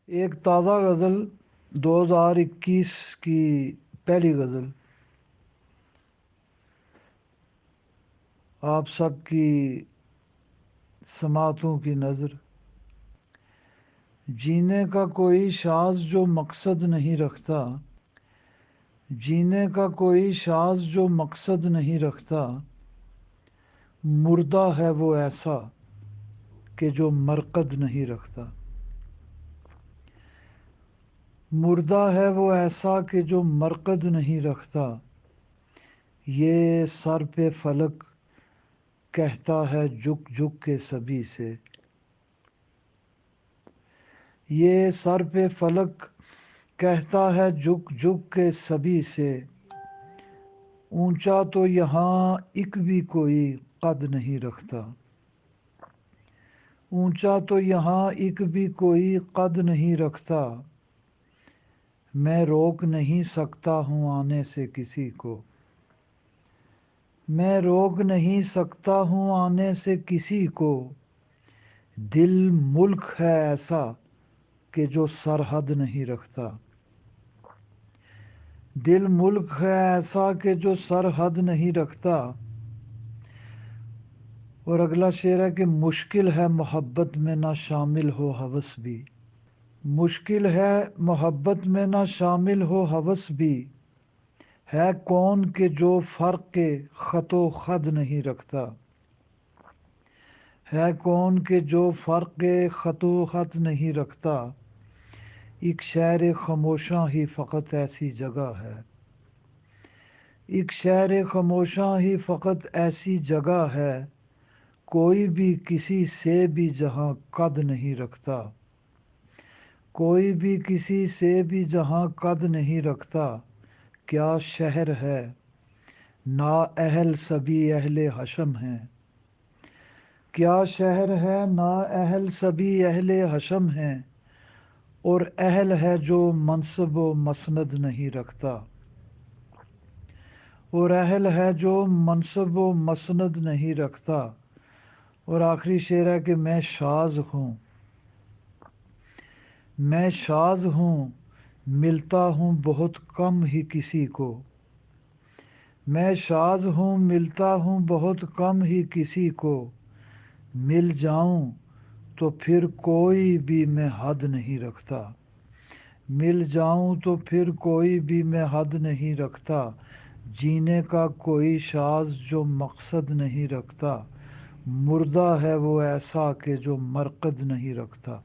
ایک تازہ غزل 2021 کی پہلی غزل آپ سب کی سماعتوں کی نظر۔ جینے کا کوئی شاز جو مقصد نہیں رکھتا، جینے کا کوئی شاز جو مقصد نہیں رکھتا، مردہ ہے وہ ایسا کہ جو مرقد نہیں رکھتا۔ مردہ ہے وہ ایسا کہ جو مرقد نہیں رکھتا، یہ سر پہ فلک کہتا ہے جھک جھک کے سبھی سے۔ یہ سر پہ فلک کہتا ہے جھک جھک کے سبھی سے، اونچا تو یہاں ایک بھی کوئی قد نہیں رکھتا۔ اونچا تو یہاں ایک بھی کوئی قد نہیں رکھتا، میں روک نہیں سکتا ہوں آنے سے کسی کو۔ میں روک نہیں سکتا ہوں آنے سے کسی کو، دل ملک ہے ایسا کہ جو سرحد نہیں رکھتا۔ دل ملک ہے ایسا کہ جو سرحد نہیں رکھتا۔ اور اگلا شعر ہے کہ مشکل ہے محبت میں نہ شامل ہو ہوس بھی۔ مشکل ہے محبت میں نہ شامل ہو ہوس بھی، ہے کون کہ جو فرق خط و خد نہیں رکھتا۔ ہے کون کہ جو فرق خط و خط نہیں رکھتا، ایک شہر خاموشاں ہی فقط ایسی جگہ ہے۔ ایک شہر خاموشاں ہی فقط ایسی جگہ ہے، کوئی بھی کسی سے بھی جہاں قد نہیں رکھتا۔ کوئی بھی کسی سے بھی جہاں قد نہیں رکھتا، کیا شہر ہے نا اہل سبھی اہل حشم ہیں۔ کیا شہر ہے نا اہل سبھی اہل حشم ہیں، اور اہل ہے جو منصب و مسند نہیں رکھتا۔ اور اہل ہے جو منصب و مسند نہیں رکھتا۔ اور آخری شعر ہے کہ میں شاذ ہوں۔ میں شاذ ہوں ملتا ہوں بہت کم ہی کسی کو۔ میں شاذ ہوں ملتا ہوں بہت کم ہی کسی کو، مل جاؤں تو پھر کوئی بھی میں حد نہیں رکھتا۔ مل جاؤں تو پھر کوئی بھی میں حد نہیں رکھتا، جینے کا کوئی شاز جو مقصد نہیں رکھتا، مردہ ہے وہ ایسا کہ جو مرقد نہیں رکھتا۔